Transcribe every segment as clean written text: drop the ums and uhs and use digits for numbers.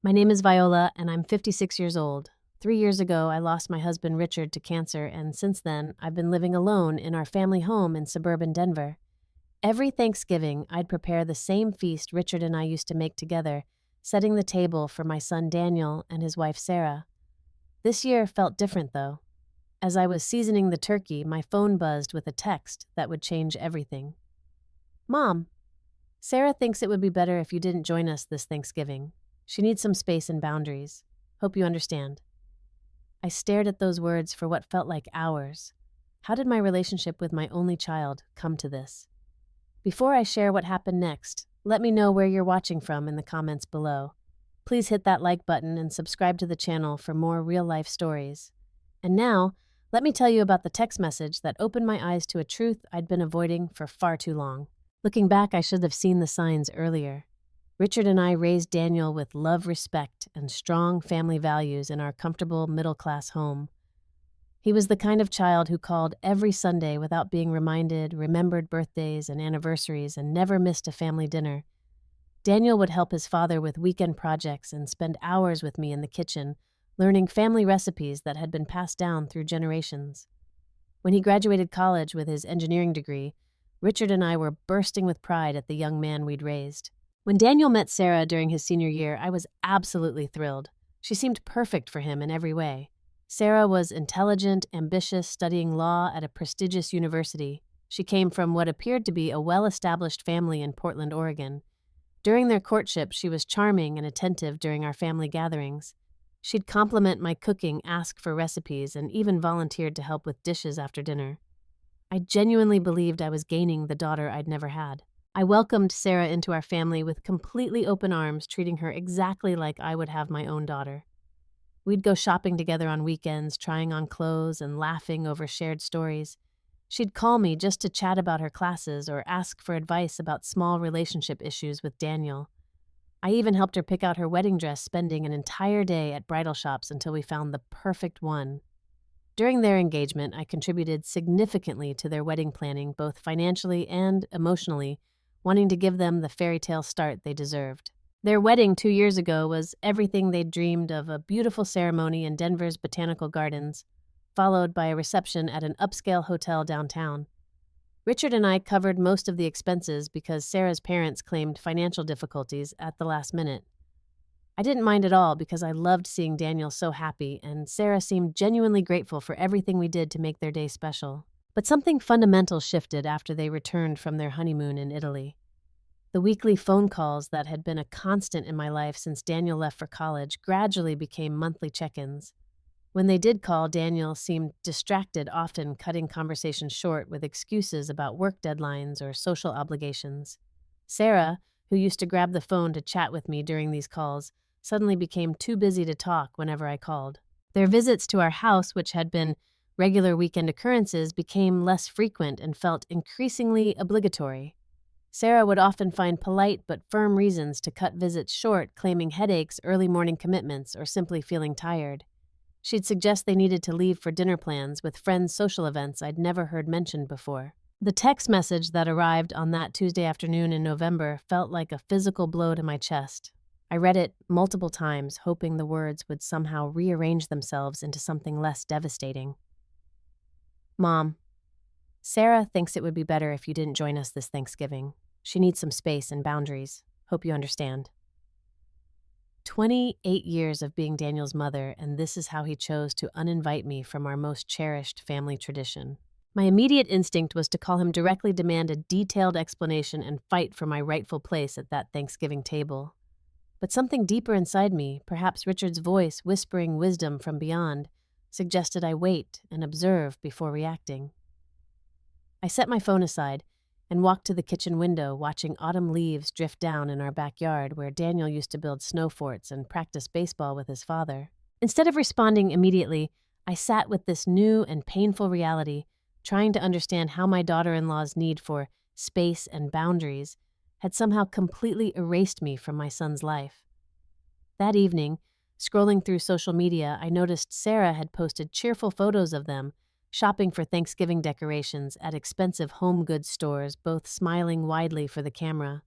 My name is Viola, and I'm 56 years old. 3 years ago, I lost my husband Richard to cancer, and since then, I've been living alone in our family home in suburban Denver. Every Thanksgiving, I'd prepare the same feast Richard and I used to make together, setting the table for my son Daniel and his wife Sarah. This year felt different, though. As I was seasoning the turkey, my phone buzzed with a text that would change everything. Mom, Sarah thinks it would be better if you didn't join us this Thanksgiving. She needs some space and boundaries. Hope you understand. I stared at those words for what felt like hours. How did my relationship with my only child come to this? Before I share what happened next, let me know where you're watching from in the comments below. Please hit that like button and subscribe to the channel for more real-life stories. And now, let me tell you about the text message that opened my eyes to a truth I'd been avoiding for far too long. Looking back, I should have seen the signs earlier. Richard and I raised Daniel with love, respect, and strong family values in our comfortable middle-class home. He was the kind of child who called every Sunday without being reminded, remembered birthdays and anniversaries, and never missed a family dinner. Daniel would help his father with weekend projects and spend hours with me in the kitchen, learning family recipes that had been passed down through generations. When he graduated college with his engineering degree, Richard and I were bursting with pride at the young man we'd raised. When Daniel met Sarah during his senior year, I was absolutely thrilled. She seemed perfect for him in every way. Sarah was intelligent, ambitious, studying law at a prestigious university. She came from what appeared to be a well-established family in Portland, Oregon. During their courtship, she was charming and attentive during our family gatherings. She'd compliment my cooking, ask for recipes, and even volunteered to help with dishes after dinner. I genuinely believed I was gaining the daughter I'd never had. I welcomed Sarah into our family with completely open arms, treating her exactly like I would have my own daughter. We'd go shopping together on weekends, trying on clothes and laughing over shared stories. She'd call me just to chat about her classes or ask for advice about small relationship issues with Daniel. I even helped her pick out her wedding dress, spending an entire day at bridal shops until we found the perfect one. During their engagement, I contributed significantly to their wedding planning, both financially and emotionally, wanting to give them the fairy tale start they deserved. Their wedding 2 years ago was everything they'd dreamed of: a beautiful ceremony in Denver's botanical gardens, followed by a reception at an upscale hotel downtown. Richard and I covered most of the expenses because Sarah's parents claimed financial difficulties at the last minute. I didn't mind at all because I loved seeing Daniel so happy, and Sarah seemed genuinely grateful for everything we did to make their day special. But something fundamental shifted after they returned from their honeymoon in Italy. The weekly phone calls that had been a constant in my life since Daniel left for college gradually became monthly check-ins. When they did call, Daniel seemed distracted, often cutting conversations short with excuses about work deadlines or social obligations. Sarah, who used to grab the phone to chat with me during these calls, suddenly became too busy to talk whenever I called. Their visits to our house, which had been regular weekend occurrences, became less frequent and felt increasingly obligatory. Sarah would often find polite but firm reasons to cut visits short, claiming headaches, early morning commitments, or simply feeling tired. She'd suggest they needed to leave for dinner plans with friends' social events I'd never heard mentioned before. The text message that arrived on that Tuesday afternoon in November felt like a physical blow to my chest. I read it multiple times, hoping the words would somehow rearrange themselves into something less devastating. Mom, Sarah thinks it would be better if you didn't join us this Thanksgiving. She needs some space and boundaries. Hope you understand. 28 years of being Daniel's mother, and this is how he chose to uninvite me from our most cherished family tradition. My immediate instinct was to call him directly, demand a detailed explanation, and fight for my rightful place at that Thanksgiving table. But something deeper inside me, perhaps Richard's voice whispering wisdom from beyond, suggested I wait and observe before reacting. I set my phone aside and walked to the kitchen window, watching autumn leaves drift down in our backyard where Daniel used to build snow forts and practice baseball with his father. Instead of responding immediately, I sat with this new and painful reality, trying to understand how my daughter-in-law's need for space and boundaries had somehow completely erased me from my son's life. That evening, scrolling through social media, I noticed Sarah had posted cheerful photos of them shopping for Thanksgiving decorations at expensive home goods stores, both smiling widely for the camera.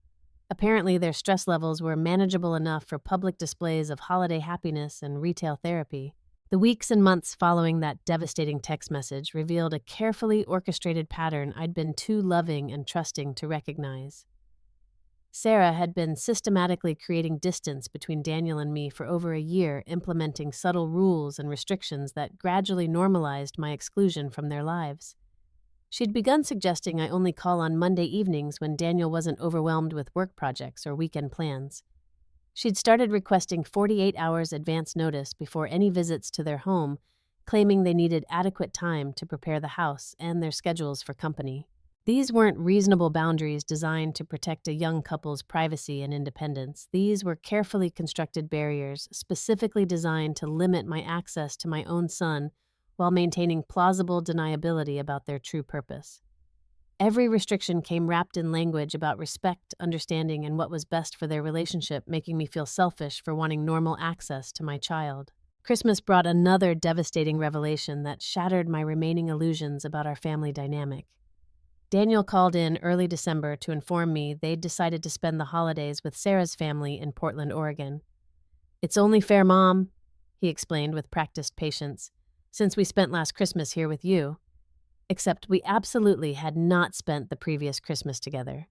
Apparently, their stress levels were manageable enough for public displays of holiday happiness and retail therapy. The weeks and months following that devastating text message revealed a carefully orchestrated pattern I'd been too loving and trusting to recognize. Sarah had been systematically creating distance between Daniel and me for over a year, implementing subtle rules and restrictions that gradually normalized my exclusion from their lives. She'd begun suggesting I only call on Monday evenings when Daniel wasn't overwhelmed with work projects or weekend plans. She'd started requesting 48 hours advance notice before any visits to their home, claiming they needed adequate time to prepare the house and their schedules for company. These weren't reasonable boundaries designed to protect a young couple's privacy and independence. These were carefully constructed barriers specifically designed to limit my access to my own son while maintaining plausible deniability about their true purpose. Every restriction came wrapped in language about respect, understanding, and what was best for their relationship, making me feel selfish for wanting normal access to my child. Christmas brought another devastating revelation that shattered my remaining illusions about our family dynamic. Daniel called in early December to inform me they'd decided to spend the holidays with Sarah's family in Portland, Oregon. "It's only fair, Mom," he explained with practiced patience, "since we spent last Christmas here with you." Except we absolutely had not spent the previous Christmas together.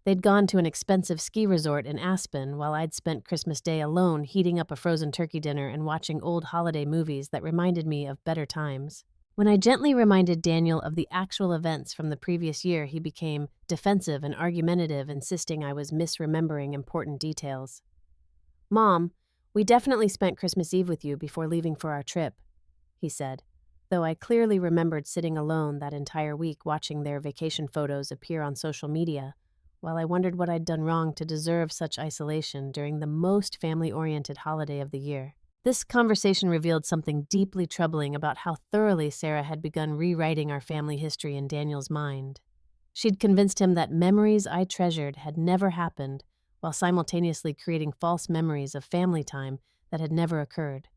They'd gone to an expensive ski resort in Aspen while I'd spent Christmas Day alone heating up a frozen turkey dinner and watching old holiday movies that reminded me of better times. When I gently reminded Daniel of the actual events from the previous year, he became defensive and argumentative, insisting I was misremembering important details. "Mom, we definitely spent Christmas Eve with you before leaving for our trip," he said, though I clearly remembered sitting alone that entire week watching their vacation photos appear on social media, while I wondered what I'd done wrong to deserve such isolation during the most family-oriented holiday of the year. This conversation revealed something deeply troubling about how thoroughly Sarah had begun rewriting our family history in Daniel's mind. She'd convinced him that memories I treasured had never happened, while simultaneously creating false memories of family time that had never occurred.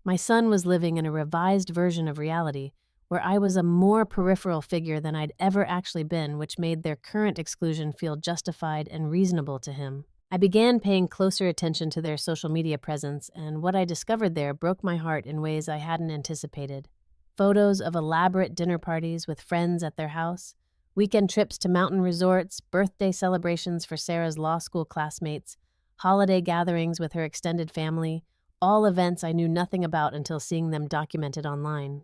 My son was living in a revised version of reality, where I was a more peripheral figure than I'd ever actually been, which made their current exclusion feel justified and reasonable to him. I began paying closer attention to their social media presence, and what I discovered there broke my heart in ways I hadn't anticipated. Photos of elaborate dinner parties with friends at their house, weekend trips to mountain resorts, birthday celebrations for Sarah's law school classmates, holiday gatherings with her extended family, all events I knew nothing about until seeing them documented online.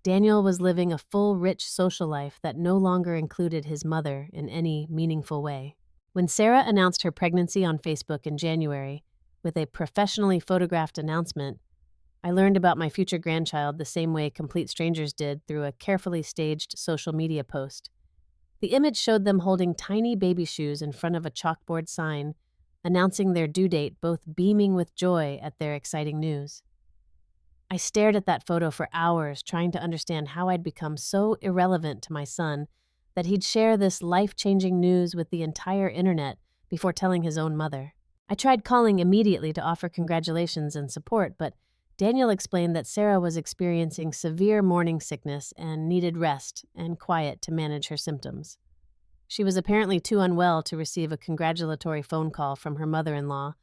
Daniel was living a full, rich social life that no longer included his mother in any meaningful way. When Sarah announced her pregnancy on Facebook in January, with a professionally photographed announcement, I learned about my future grandchild the same way complete strangers did, through a carefully staged social media post. The image showed them holding tiny baby shoes in front of a chalkboard sign, announcing their due date, both beaming with joy at their exciting news. I stared at that photo for hours, trying to understand how I'd become so irrelevant to my son that he'd share this life-changing news with the entire internet before telling his own mother. I tried calling immediately to offer congratulations and support, but Daniel explained that Sarah was experiencing severe morning sickness and needed rest and quiet to manage her symptoms. She was apparently too unwell to receive a congratulatory phone call from her mother-in-law,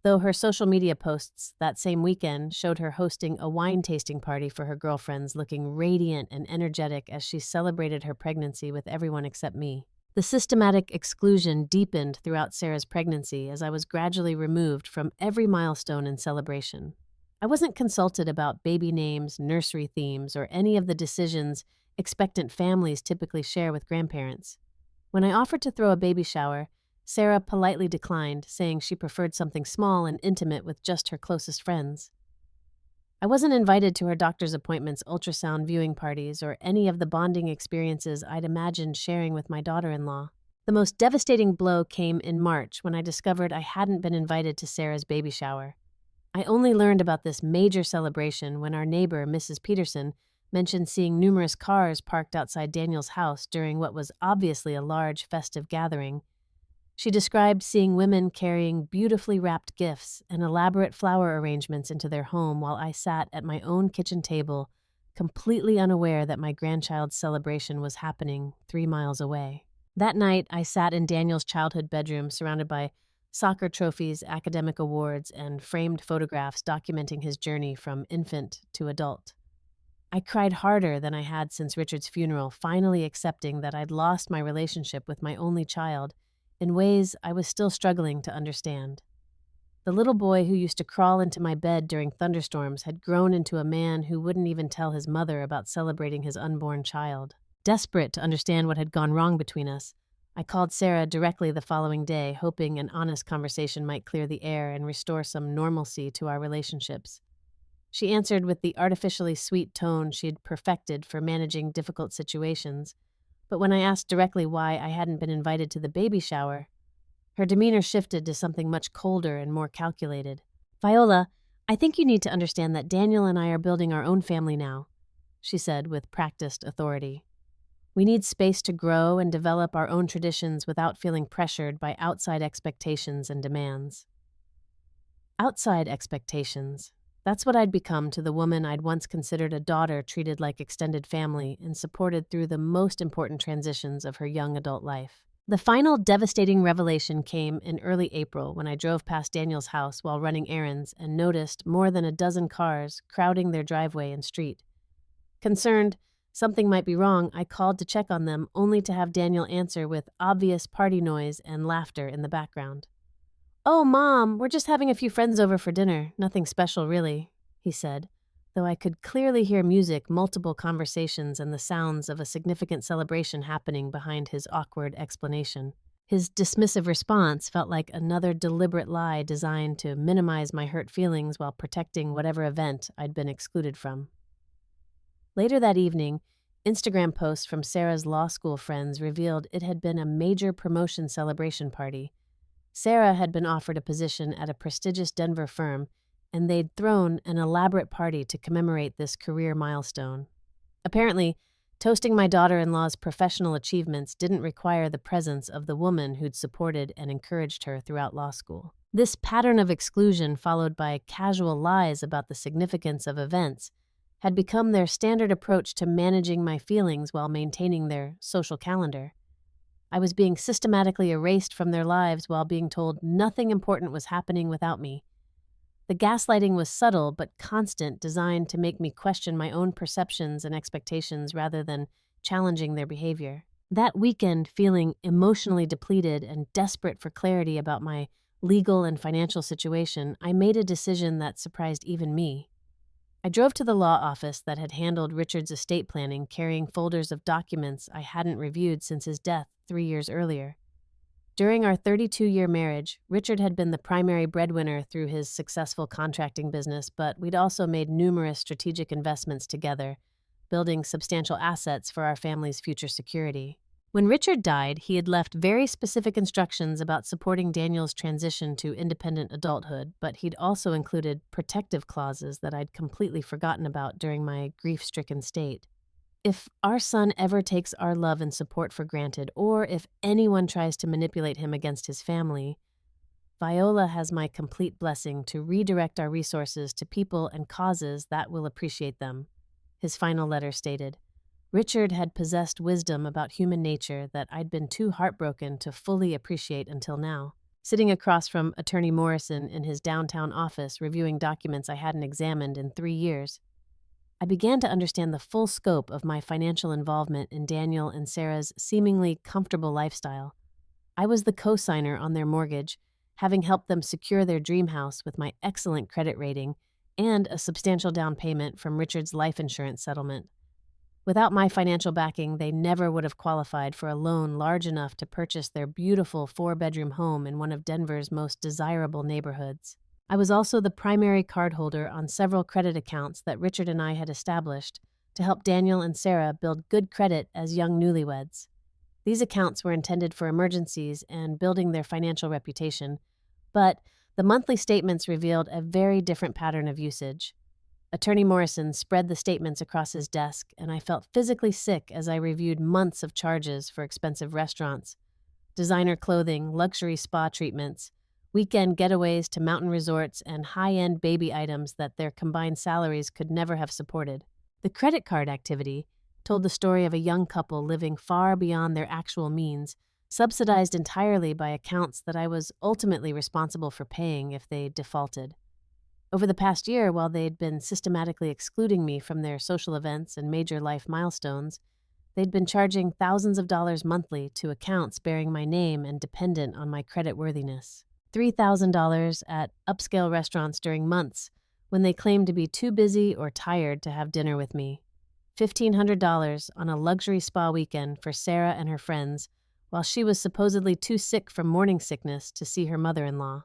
though her social media posts that same weekend showed her hosting a wine tasting party for her girlfriends, looking radiant and energetic as she celebrated her pregnancy with everyone except me. The systematic exclusion deepened throughout Sarah's pregnancy as I was gradually removed from every milestone and celebration. I wasn't consulted about baby names, nursery themes, or any of the decisions expectant families typically share with grandparents. When I offered to throw a baby shower, Sarah politely declined, saying she preferred something small and intimate with just her closest friends. I wasn't invited to her doctor's appointments, ultrasound viewing parties, or any of the bonding experiences I'd imagined sharing with my daughter-in-law. The most devastating blow came in March when I discovered I hadn't been invited to Sarah's baby shower. I only learned about this major celebration when our neighbor, Mrs. Peterson, mentioned seeing numerous cars parked outside Daniel's house during what was obviously a large festive gathering. She described seeing women carrying beautifully wrapped gifts and elaborate flower arrangements into their home while I sat at my own kitchen table, completely unaware that my grandchild's celebration was happening 3 miles away. That night, I sat in Daniel's childhood bedroom surrounded by soccer trophies, academic awards, and framed photographs documenting his journey from infant to adult. I cried harder than I had since Richard's funeral, finally accepting that I'd lost my relationship with my only child in ways I was still struggling to understand. The little boy who used to crawl into my bed during thunderstorms had grown into a man who wouldn't even tell his mother about celebrating his unborn child. Desperate to understand what had gone wrong between us, I called Sarah directly the following day, hoping an honest conversation might clear the air and restore some normalcy to our relationships. She answered with the artificially sweet tone she'd perfected for managing difficult situations, but when I asked directly why I hadn't been invited to the baby shower, her demeanor shifted to something much colder and more calculated. "Viola, I think you need to understand that Daniel and I are building our own family now," she said with practiced authority. "We need space to grow and develop our own traditions without feeling pressured by outside expectations and demands." Outside expectations. That's what I'd become to the woman I'd once considered a daughter, treated like extended family and supported through the most important transitions of her young adult life. The final devastating revelation came in early April when I drove past Daniel's house while running errands and noticed more than a dozen cars crowding their driveway and street. Concerned something might be wrong, I called to check on them, only to have Daniel answer with obvious party noise and laughter in the background. "Oh, Mom, we're just having a few friends over for dinner. Nothing special, really," he said, though I could clearly hear music, multiple conversations, and the sounds of a significant celebration happening behind his awkward explanation. His dismissive response felt like another deliberate lie designed to minimize my hurt feelings while protecting whatever event I'd been excluded from. Later that evening, Instagram posts from Sarah's law school friends revealed it had been a major promotion celebration party. Sarah had been offered a position at a prestigious Denver firm, and they'd thrown an elaborate party to commemorate this career milestone. Apparently, toasting my daughter-in-law's professional achievements didn't require the presence of the woman who'd supported and encouraged her throughout law school. This pattern of exclusion, followed by casual lies about the significance of events, had become their standard approach to managing my feelings while maintaining their social calendar. I was being systematically erased from their lives while being told nothing important was happening without me. The gaslighting was subtle but constant, designed to make me question my own perceptions and expectations rather than challenging their behavior. That weekend, feeling emotionally depleted and desperate for clarity about my legal and financial situation, I made a decision that surprised even me. I drove to the law office that had handled Richard's estate planning, carrying folders of documents I hadn't reviewed since his death 3 years earlier. During our 32-year marriage, Richard had been the primary breadwinner through his successful contracting business, but we'd also made numerous strategic investments together, building substantial assets for our family's future security. When Richard died, he had left very specific instructions about supporting Daniel's transition to independent adulthood, but he'd also included protective clauses that I'd completely forgotten about during my grief-stricken state. If our son ever takes our love and support for granted, or if anyone tries to manipulate him against his family, Viola has my complete blessing to redirect our resources to people and causes that will appreciate them, his final letter stated. Richard had possessed wisdom about human nature that I'd been too heartbroken to fully appreciate until now. Sitting across from Attorney Morrison in his downtown office reviewing documents I hadn't examined in 3 years, I began to understand the full scope of my financial involvement in Daniel and Sarah's seemingly comfortable lifestyle. I was the co-signer on their mortgage, having helped them secure their dream house with my excellent credit rating and a substantial down payment from Richard's life insurance settlement. Without my financial backing, they never would have qualified for a loan large enough to purchase their beautiful 4-bedroom home in one of Denver's most desirable neighborhoods. I was also the primary cardholder on several credit accounts that Richard and I had established to help Daniel and Sarah build good credit as young newlyweds. These accounts were intended for emergencies and building their financial reputation, but the monthly statements revealed a very different pattern of usage. Attorney Morrison spread the statements across his desk, and I felt physically sick as I reviewed months of charges for expensive restaurants, designer clothing, luxury spa treatments, weekend getaways to mountain resorts, and high-end baby items that their combined salaries could never have supported. The credit card activity told the story of a young couple living far beyond their actual means, subsidized entirely by accounts that I was ultimately responsible for paying if they defaulted. Over the past year, while they'd been systematically excluding me from their social events and major life milestones, they'd been charging thousands of dollars monthly to accounts bearing my name and dependent on my creditworthiness. $3,000 at upscale restaurants during months when they claimed to be too busy or tired to have dinner with me. $1,500 on a luxury spa weekend for Sarah and her friends while she was supposedly too sick from morning sickness to see her mother-in-law.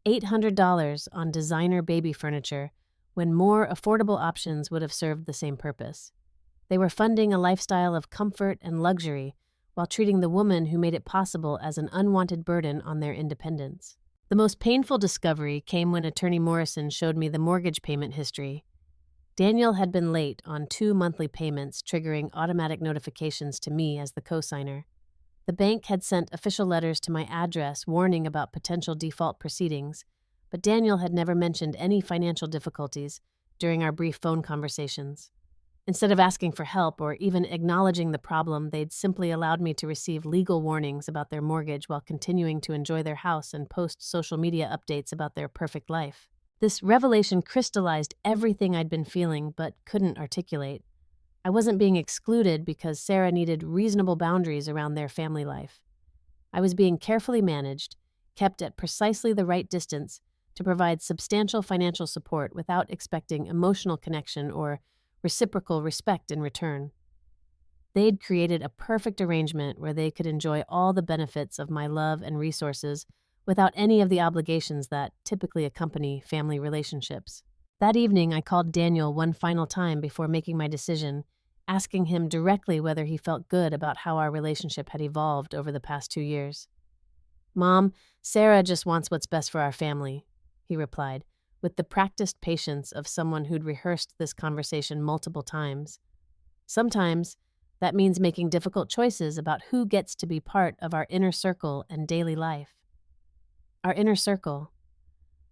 $800 on designer baby furniture when more affordable options would have served the same purpose. They were funding a lifestyle of comfort and luxury while treating the woman who made it possible as an unwanted burden on their independence. The most painful discovery came when Attorney Morrison showed me the mortgage payment history. Daniel had been late on 2 monthly payments, triggering automatic notifications to me as the cosigner. The bank had sent official letters to my address warning about potential default proceedings, but Daniel had never mentioned any financial difficulties during our brief phone conversations. Instead of asking for help or even acknowledging the problem, they'd simply allowed me to receive legal warnings about their mortgage while continuing to enjoy their house and post social media updates about their perfect life. This revelation crystallized everything I'd been feeling but couldn't articulate. I wasn't being excluded because Sarah needed reasonable boundaries around their family life. I was being carefully managed, kept at precisely the right distance to provide substantial financial support without expecting emotional connection or reciprocal respect in return. They'd created a perfect arrangement where they could enjoy all the benefits of my love and resources without any of the obligations that typically accompany family relationships. That evening, I called Daniel one final time before making my decision, asking him directly whether he felt good about how our relationship had evolved over the past 2 years. "Mom, Sarah just wants what's best for our family," he replied, with the practiced patience of someone who'd rehearsed this conversation multiple times. Sometimes, that means making difficult choices about who gets to be part of our inner circle and daily life. Our inner circle.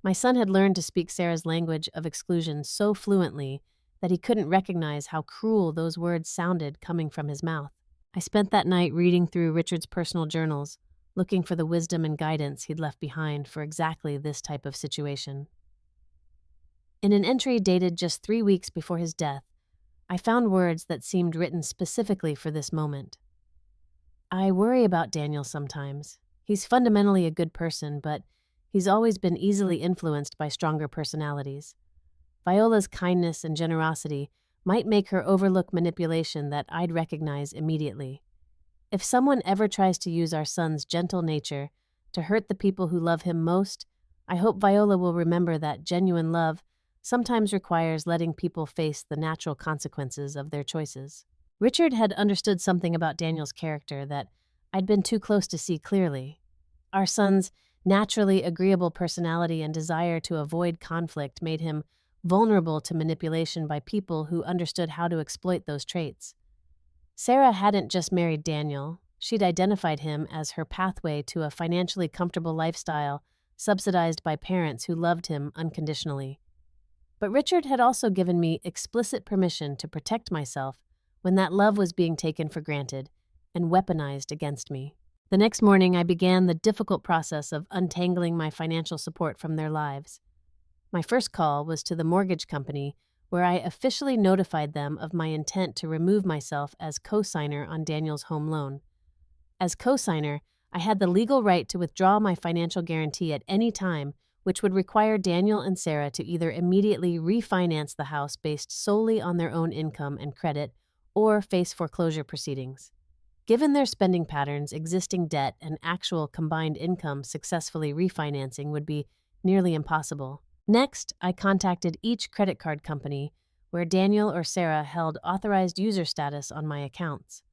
My son had learned to speak Sarah's language of exclusion so fluently that he couldn't recognize how cruel those words sounded coming from his mouth. I spent that night reading through Richard's personal journals, looking for the wisdom and guidance he'd left behind for exactly this type of situation. In an entry dated just 3 weeks before his death, I found words that seemed written specifically for this moment. "I worry about Daniel sometimes. He's fundamentally a good person, but he's always been easily influenced by stronger personalities. Viola's kindness and generosity might make her overlook manipulation that I'd recognize immediately. If someone ever tries to use our son's gentle nature to hurt the people who love him most, I hope Viola will remember that genuine love sometimes requires letting people face the natural consequences of their choices." Richard had understood something about Daniel's character that I'd been too close to see clearly. Our son's naturally agreeable personality and desire to avoid conflict made him vulnerable to manipulation by people who understood how to exploit those traits. Sarah hadn't just married Daniel. She'd identified him as her pathway to a financially comfortable lifestyle subsidized by parents who loved him unconditionally. But Richard had also given me explicit permission to protect myself when that love was being taken for granted and weaponized against me. The next morning, I began the difficult process of untangling my financial support from their lives. My first call was to the mortgage company, where I officially notified them of my intent to remove myself as co-signer on Daniel's home loan. As co-signer, I had the legal right to withdraw my financial guarantee at any time, which would require Daniel and Sarah to either immediately refinance the house based solely on their own income and credit or face foreclosure proceedings. Given their spending patterns, existing debt, and actual combined income, successfully refinancing would be nearly impossible. Next, I contacted each credit card company where Daniel or Sarah held authorized user status on my accounts.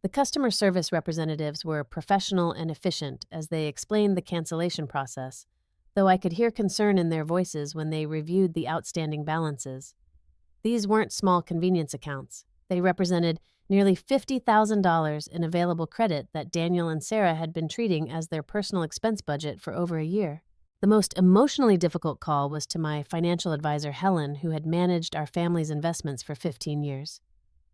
The customer service representatives were professional and efficient as they explained the cancellation process, though I could hear concern in their voices when they reviewed the outstanding balances. These weren't small convenience accounts. They represented nearly $50,000 in available credit that Daniel and Sarah had been treating as their personal expense budget for over a year. The most emotionally difficult call was to my financial advisor, Helen, who had managed our family's investments for 15 years.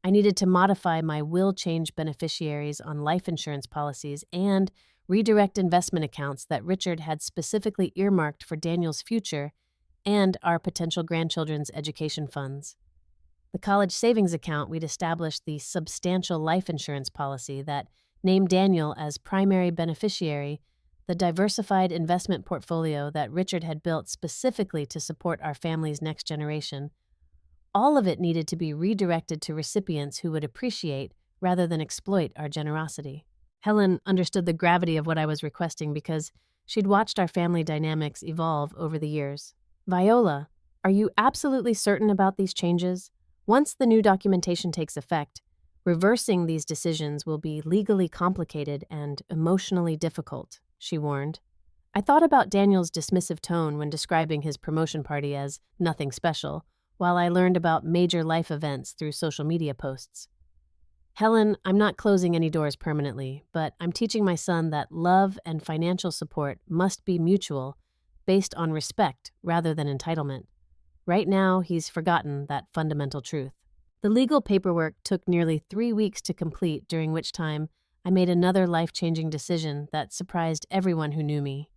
I needed to modify my will change beneficiaries on life insurance policies and redirect investment accounts that Richard had specifically earmarked for Daniel's future and our potential grandchildren's education funds. The college savings account, we'd established the substantial life insurance policy that named Daniel as primary beneficiary, the diversified investment portfolio that Richard had built specifically to support our family's next generation. All of it needed to be redirected to recipients who would appreciate rather than exploit our generosity. Helen understood the gravity of what I was requesting because she'd watched our family dynamics evolve over the years. Viola, are you absolutely certain about these changes? Once the new documentation takes effect, reversing these decisions will be legally complicated and emotionally difficult, she warned. I thought about Daniel's dismissive tone when describing his promotion party as nothing special, while I learned about major life events through social media posts. Helen, I'm not closing any doors permanently, but I'm teaching my son that love and financial support must be mutual, based on respect rather than entitlement. Right now, he's forgotten that fundamental truth. The legal paperwork took nearly 3 weeks to complete, during which time I made another life-changing decision that surprised everyone who knew me.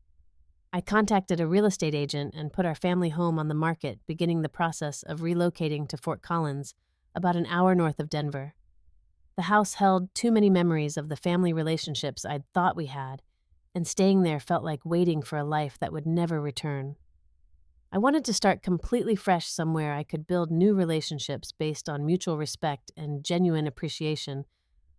I contacted a real estate agent and put our family home on the market, beginning the process of relocating to Fort Collins, about an hour north of Denver. The house held too many memories of the family relationships I'd thought we had, and staying there felt like waiting for a life that would never return. I wanted to start completely fresh somewhere I could build new relationships based on mutual respect and genuine appreciation,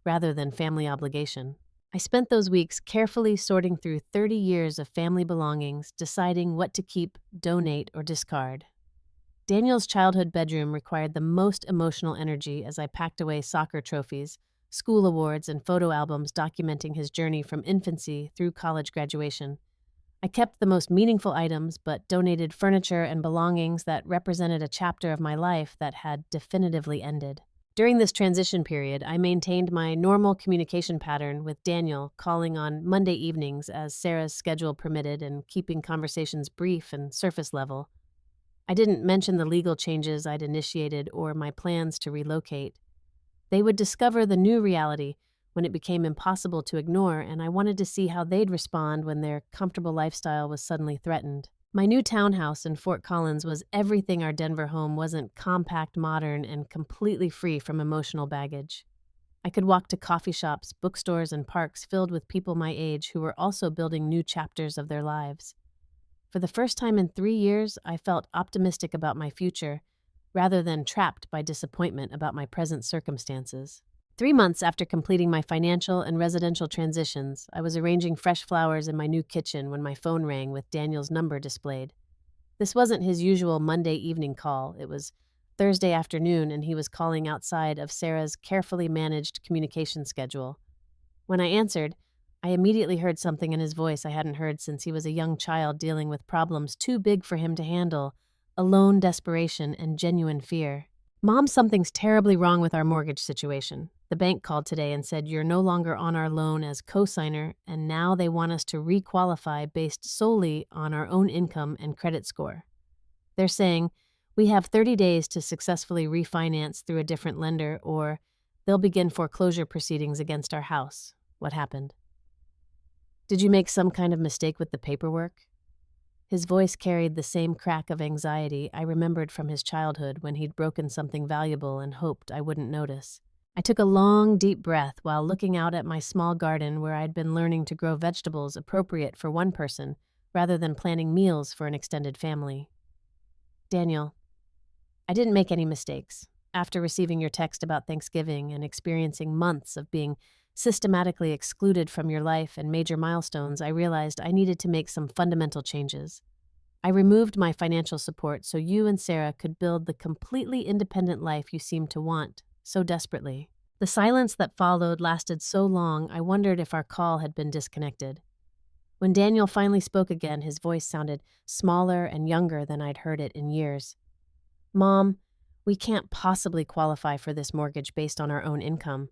rather than family obligation. I spent those weeks carefully sorting through 30 years of family belongings, deciding what to keep, donate, or discard. Daniel's childhood bedroom required the most emotional energy as I packed away soccer trophies, school awards, and photo albums documenting his journey from infancy through college graduation. I kept the most meaningful items, but donated furniture and belongings that represented a chapter of my life that had definitively ended. During this transition period, I maintained my normal communication pattern with Daniel, calling on Monday evenings as Sarah's schedule permitted and keeping conversations brief and surface level. I didn't mention the legal changes I'd initiated or my plans to relocate. They would discover the new reality when it became impossible to ignore, and I wanted to see how they'd respond when their comfortable lifestyle was suddenly threatened. My new townhouse in Fort Collins was everything our Denver home wasn't: compact, modern, and completely free from emotional baggage. I could walk to coffee shops, bookstores, and parks filled with people my age who were also building new chapters of their lives. For the first time in 3 years, I felt optimistic about my future, rather than trapped by disappointment about my present circumstances. 3 months after completing my financial and residential transitions, I was arranging fresh flowers in my new kitchen when my phone rang with Daniel's number displayed. This wasn't his usual Monday evening call. It was Thursday afternoon, and he was calling outside of Sarah's carefully managed communication schedule. When I answered, I immediately heard something in his voice I hadn't heard since he was a young child dealing with problems too big for him to handle: alone desperation and genuine fear. Mom, something's terribly wrong with our mortgage situation. The bank called today and said you're no longer on our loan as co-signer, and now they want us to re-qualify based solely on our own income and credit score. They're saying we have 30 days to successfully refinance through a different lender, or they'll begin foreclosure proceedings against our house. What happened? Did you make some kind of mistake with the paperwork? His voice carried the same crack of anxiety I remembered from his childhood when he'd broken something valuable and hoped I wouldn't notice. I took a long, deep breath while looking out at my small garden where I'd been learning to grow vegetables appropriate for one person rather than planning meals for an extended family. Daniel, I didn't make any mistakes. After receiving your text about Thanksgiving and experiencing months of being systematically excluded from your life and major milestones, I realized I needed to make some fundamental changes. I removed my financial support so you and Sarah could build the completely independent life you seemed to want so desperately. The silence that followed lasted so long, I wondered if our call had been disconnected. When Daniel finally spoke again, his voice sounded smaller and younger than I'd heard it in years. Mom, we can't possibly qualify for this mortgage based on our own income.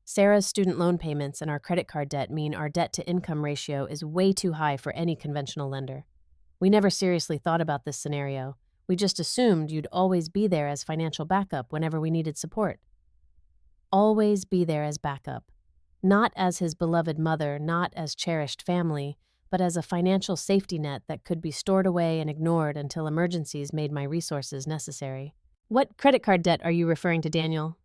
Sarah's student loan payments and our credit card debt mean our debt-to-income ratio is way too high for any conventional lender. We never seriously thought about this scenario. We just assumed you'd always be there as financial backup whenever we needed support. always be there as backup. Not as his beloved mother, not as cherished family, but as a financial safety net that could be stored away and ignored until emergencies made my resources necessary. What credit card debt are you referring to, Daniel?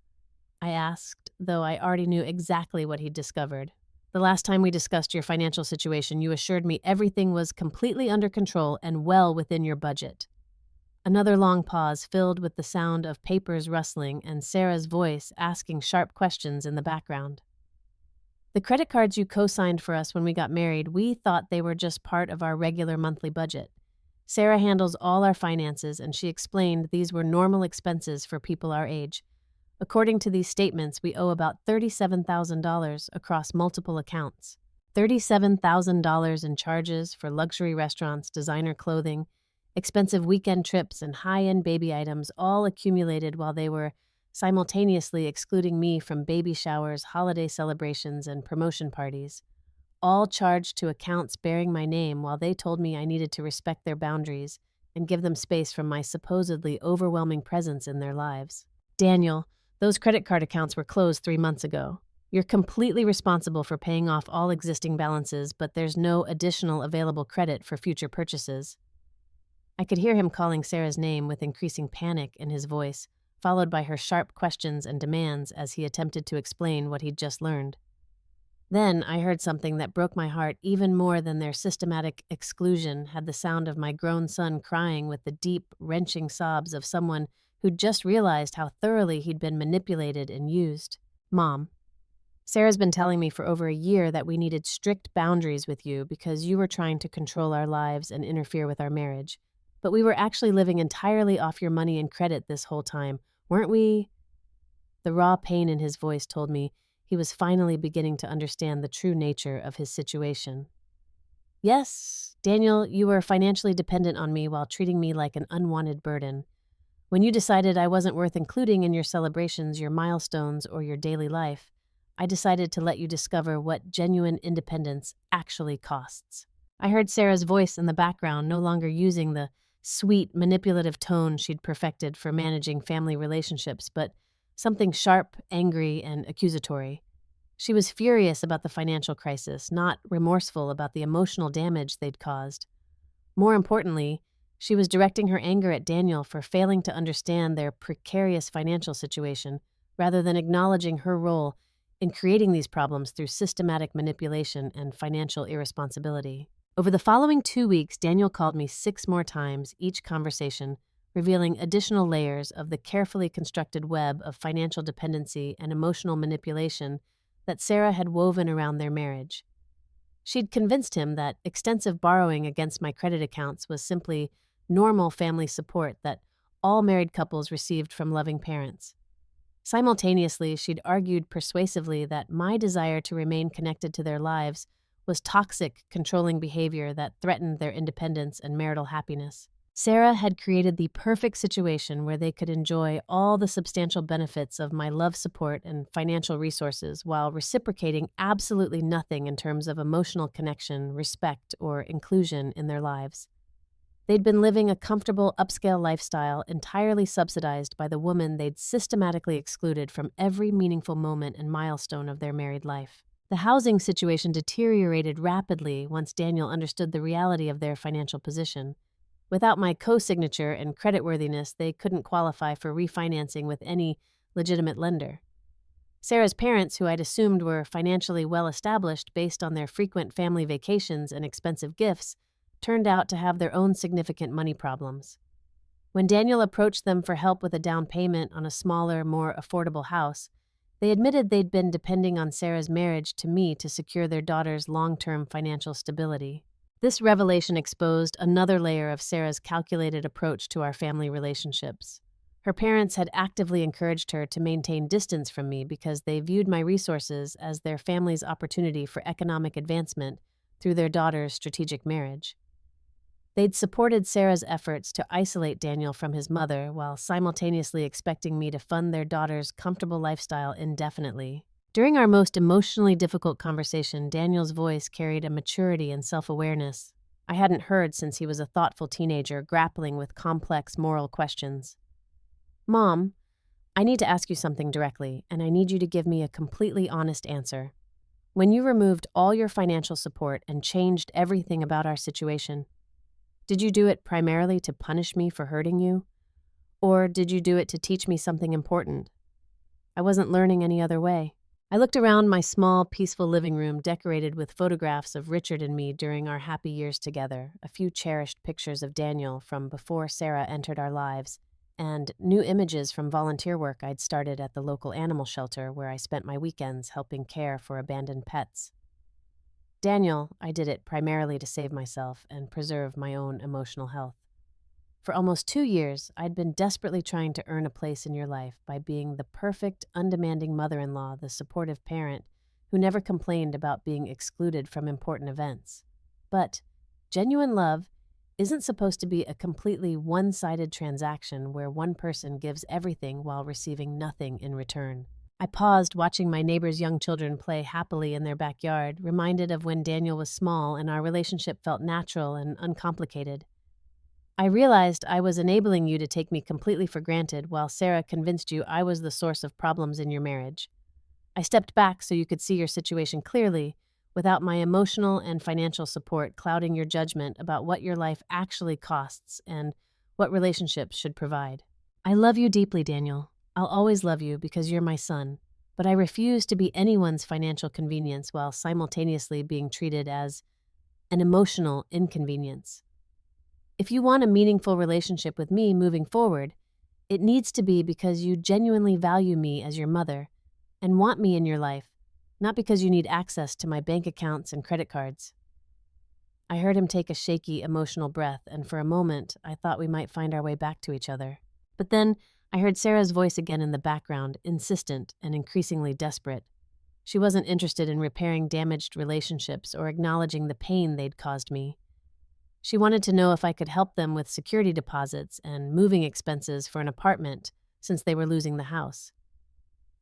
I asked, though I already knew exactly what he'd discovered. The last time we discussed your financial situation, you assured me everything was completely under control and well within your budget. Another long pause filled with the sound of papers rustling and Sarah's voice asking sharp questions in the background. The credit cards you co-signed for us when we got married, we thought they were just part of our regular monthly budget. Sarah handles all our finances, and she explained these were normal expenses for people our age. According to these statements, we owe about $37,000 across multiple accounts. $37,000 in charges for luxury restaurants, designer clothing, expensive weekend trips, and high-end baby items, all accumulated while they were simultaneously excluding me from baby showers, holiday celebrations, and promotion parties, all charged to accounts bearing my name while they told me I needed to respect their boundaries and give them space from my supposedly overwhelming presence in their lives. Daniel, those credit card accounts were closed 3 months ago. You're completely responsible for paying off all existing balances, but there's no additional available credit for future purchases. I could hear him calling Sarah's name with increasing panic in his voice, followed by her sharp questions and demands as he attempted to explain what he'd just learned. Then I heard something that broke my heart even more than their systematic exclusion had the sound of my grown son crying with the deep, wrenching sobs of someone who'd just realized how thoroughly he'd been manipulated and used. Mom, Sarah's been telling me for over a year that we needed strict boundaries with you because you were trying to control our lives and interfere with our marriage. But we were actually living entirely off your money and credit this whole time, weren't we? The raw pain in his voice told me he was finally beginning to understand the true nature of his situation. Yes, Daniel, you were financially dependent on me while treating me like an unwanted burden. When you decided I wasn't worth including in your celebrations, your milestones, or your daily life, I decided to let you discover what genuine independence actually costs. I heard Sarah's voice in the background, no longer using the sweet, manipulative tone she'd perfected for managing family relationships, but something sharp, angry, and accusatory. She was furious about the financial crisis, not remorseful about the emotional damage they'd caused. More importantly, she was directing her anger at Daniel for failing to understand their precarious financial situation, rather than acknowledging her role in creating these problems through systematic manipulation and financial irresponsibility. Over the following 2 weeks, Daniel called me 6 more times, each conversation revealing additional layers of the carefully constructed web of financial dependency and emotional manipulation that Sarah had woven around their marriage. She'd convinced him that extensive borrowing against my credit accounts was simply normal family support that all married couples received from loving parents. Simultaneously, she'd argued persuasively that my desire to remain connected to their lives was toxic, controlling behavior that threatened their independence and marital happiness. Sarah had created the perfect situation where they could enjoy all the substantial benefits of my love support and financial resources while reciprocating absolutely nothing in terms of emotional connection, respect, or inclusion in their lives. They'd been living a comfortable, upscale lifestyle entirely subsidized by the woman they'd systematically excluded from every meaningful moment and milestone of their married life. The housing situation deteriorated rapidly once Daniel understood the reality of their financial position. Without my co-signature and creditworthiness, they couldn't qualify for refinancing with any legitimate lender. Sarah's parents, who I'd assumed were financially well-established based on their frequent family vacations and expensive gifts, turned out to have their own significant money problems. When Daniel approached them for help with a down payment on a smaller, more affordable house, they admitted they'd been depending on Sarah's marriage to me to secure their daughter's long-term financial stability. This revelation exposed another layer of Sarah's calculated approach to our family relationships. Her parents had actively encouraged her to maintain distance from me because they viewed my resources as their family's opportunity for economic advancement through their daughter's strategic marriage. They'd supported Sarah's efforts to isolate Daniel from his mother while simultaneously expecting me to fund their daughter's comfortable lifestyle indefinitely. During our most emotionally difficult conversation, Daniel's voice carried a maturity and self-awareness I hadn't heard since he was a thoughtful teenager grappling with complex moral questions. Mom, I need to ask you something directly, and I need you to give me a completely honest answer. When you removed all your financial support and changed everything about our situation, did you do it primarily to punish me for hurting you? Or did you do it to teach me something important? I wasn't learning any other way. I looked around my small, peaceful living room decorated with photographs of Richard and me during our happy years together, a few cherished pictures of Daniel from before Sarah entered our lives, and new images from volunteer work I'd started at the local animal shelter where I spent my weekends helping care for abandoned pets. Daniel, I did it primarily to save myself and preserve my own emotional health. For almost 2 years, I'd been desperately trying to earn a place in your life by being the perfect, undemanding mother-in-law, the supportive parent who never complained about being excluded from important events. But genuine love isn't supposed to be a completely one-sided transaction where one person gives everything while receiving nothing in return. I paused watching my neighbor's young children play happily in their backyard, reminded of when Daniel was small and our relationship felt natural and uncomplicated. I realized I was enabling you to take me completely for granted while Sarah convinced you I was the source of problems in your marriage. I stepped back so you could see your situation clearly, without my emotional and financial support clouding your judgment about what your life actually costs and what relationships should provide. I love you deeply, Daniel. I'll always love you because you're my son, but I refuse to be anyone's financial convenience while simultaneously being treated as an emotional inconvenience. If you want a meaningful relationship with me moving forward, it needs to be because you genuinely value me as your mother and want me in your life, not because you need access to my bank accounts and credit cards. I heard him take a shaky, emotional breath, and for a moment, I thought we might find our way back to each other. But then, I heard Sarah's voice again in the background, insistent and increasingly desperate. She wasn't interested in repairing damaged relationships or acknowledging the pain they'd caused me. She wanted to know if I could help them with security deposits and moving expenses for an apartment since they were losing the house.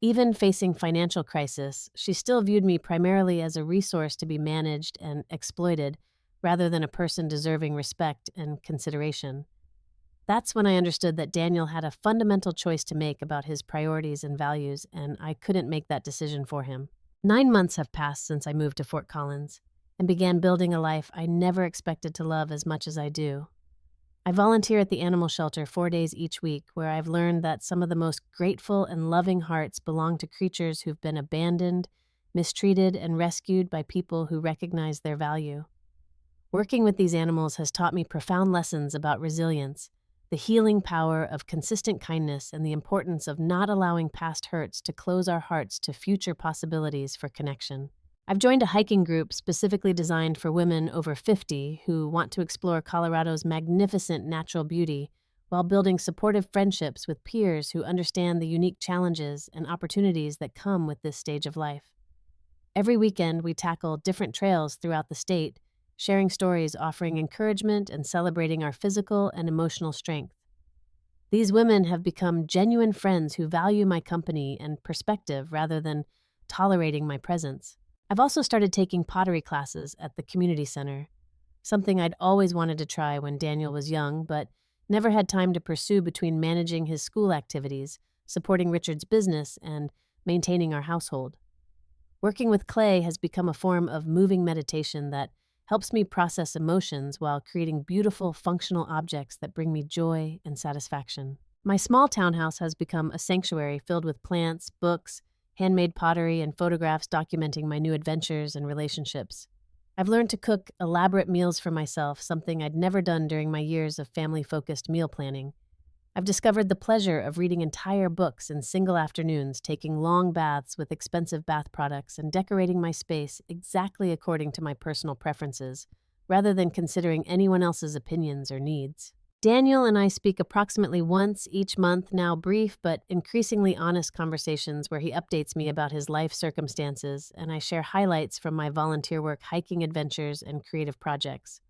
Even facing financial crisis, she still viewed me primarily as a resource to be managed and exploited rather than a person deserving respect and consideration. That's when I understood that Daniel had a fundamental choice to make about his priorities and values, and I couldn't make that decision for him. 9 months have passed since I moved to Fort Collins and began building a life I never expected to love as much as I do. I volunteer at the animal shelter 4 days each week, where I've learned that some of the most grateful and loving hearts belong to creatures who've been abandoned, mistreated, and rescued by people who recognize their value. Working with these animals has taught me profound lessons about resilience, the healing power of consistent kindness, and the importance of not allowing past hurts to close our hearts to future possibilities for connection. I've joined a hiking group specifically designed for women over 50 who want to explore Colorado's magnificent natural beauty while building supportive friendships with peers who understand the unique challenges and opportunities that come with this stage of life. Every weekend, we tackle different trails throughout the state, sharing stories, offering encouragement, and celebrating our physical and emotional strength. These women have become genuine friends who value my company and perspective rather than tolerating my presence. I've also started taking pottery classes at the community center, something I'd always wanted to try when Daniel was young, but never had time to pursue between managing his school activities, supporting Richard's business, and maintaining our household. Working with clay has become a form of moving meditation that helps me process emotions while creating beautiful, functional objects that bring me joy and satisfaction. My small townhouse has become a sanctuary filled with plants, books, handmade pottery, and photographs documenting my new adventures and relationships. I've learned to cook elaborate meals for myself, something I'd never done during my years of family-focused meal planning. I've discovered the pleasure of reading entire books in single afternoons, taking long baths with expensive bath products, and decorating my space exactly according to my personal preferences, rather than considering anyone else's opinions or needs. Daniel and I speak approximately once each month, now brief but increasingly honest conversations where he updates me about his life circumstances, and I share highlights from my volunteer work, hiking adventures, and creative projects.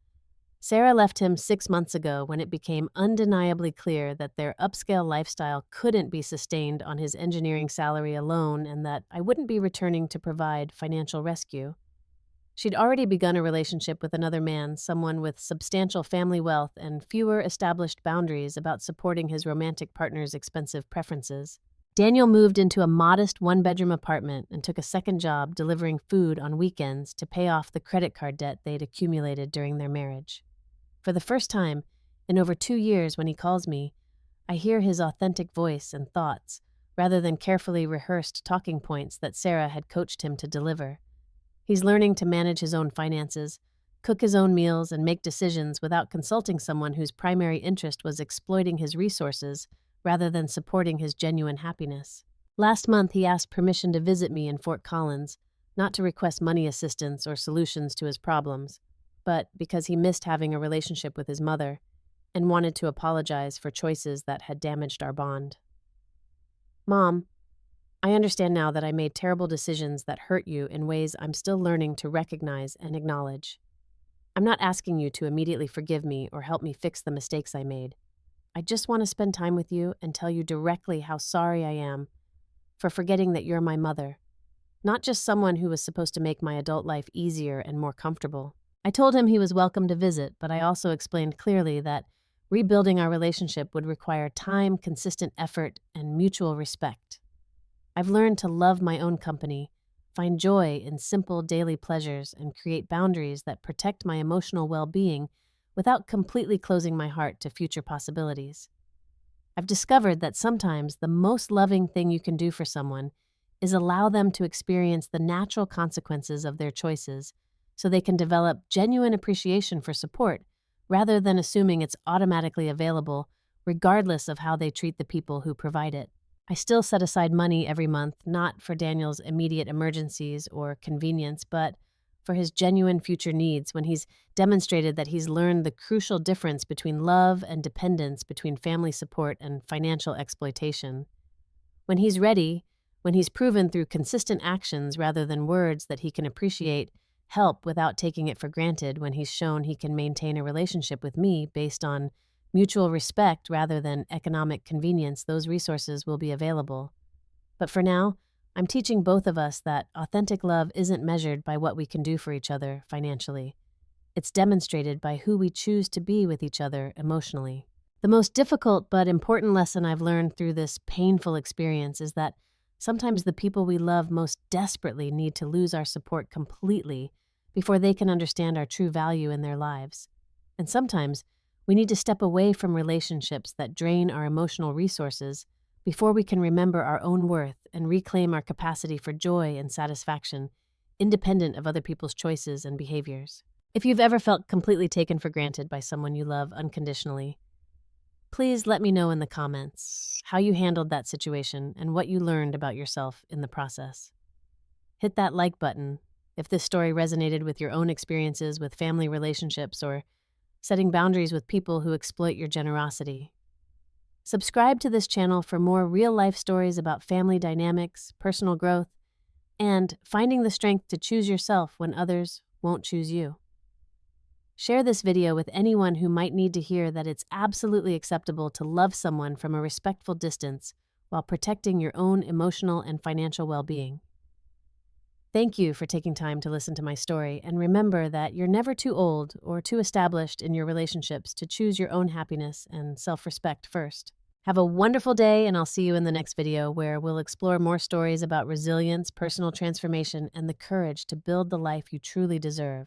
Sarah left him 6 months ago when it became undeniably clear that their upscale lifestyle couldn't be sustained on his engineering salary alone and that I wouldn't be returning to provide financial rescue. She'd already begun a relationship with another man, someone with substantial family wealth and fewer established boundaries about supporting his romantic partner's expensive preferences. Daniel moved into a modest one-bedroom apartment and took a second job delivering food on weekends to pay off the credit card debt they'd accumulated during their marriage. For the first time in over 2 years, when he calls me, I hear his authentic voice and thoughts, rather than carefully rehearsed talking points that Sarah had coached him to deliver. He's learning to manage his own finances, cook his own meals, and make decisions without consulting someone whose primary interest was exploiting his resources rather than supporting his genuine happiness. Last month, he asked permission to visit me in Fort Collins, not to request money assistance or solutions to his problems, but because he missed having a relationship with his mother and wanted to apologize for choices that had damaged our bond. Mom, I understand now that I made terrible decisions that hurt you in ways I'm still learning to recognize and acknowledge. I'm not asking you to immediately forgive me or help me fix the mistakes I made. I just want to spend time with you and tell you directly how sorry I am for forgetting that you're my mother, not just someone who was supposed to make my adult life easier and more comfortable. I told him he was welcome to visit, but I also explained clearly that rebuilding our relationship would require time, consistent effort, and mutual respect. I've learned to love my own company, find joy in simple daily pleasures, and create boundaries that protect my emotional well-being without completely closing my heart to future possibilities. I've discovered that sometimes the most loving thing you can do for someone is allow them to experience the natural consequences of their choices so they can develop genuine appreciation for support rather than assuming it's automatically available regardless of how they treat the people who provide it. I still set aside money every month, not for Daniel's immediate emergencies or convenience, but for his genuine future needs when he's demonstrated that he's learned the crucial difference between love and dependence, between family support and financial exploitation. When he's ready, when he's proven through consistent actions rather than words that he can appreciate help without taking it for granted, when he's shown he can maintain a relationship with me based on mutual respect rather than economic convenience, those resources will be available. But for now, I'm teaching both of us that authentic love isn't measured by what we can do for each other financially. It's demonstrated by who we choose to be with each other emotionally. The most difficult but important lesson I've learned through this painful experience is that sometimes the people we love most desperately need to lose our support completely before they can understand our true value in their lives. And sometimes we need to step away from relationships that drain our emotional resources before we can remember our own worth and reclaim our capacity for joy and satisfaction, independent of other people's choices and behaviors. If you've ever felt completely taken for granted by someone you love unconditionally, please let me know in the comments how you handled that situation and what you learned about yourself in the process. Hit that like button if this story resonated with your own experiences with family relationships or setting boundaries with people who exploit your generosity. Subscribe to this channel for more real-life stories about family dynamics, personal growth, and finding the strength to choose yourself when others won't choose you. Share this video with anyone who might need to hear that it's absolutely acceptable to love someone from a respectful distance while protecting your own emotional and financial well-being. Thank you for taking time to listen to my story, and remember that you're never too old or too established in your relationships to choose your own happiness and self-respect first. Have a wonderful day, and I'll see you in the next video where we'll explore more stories about resilience, personal transformation, and the courage to build the life you truly deserve.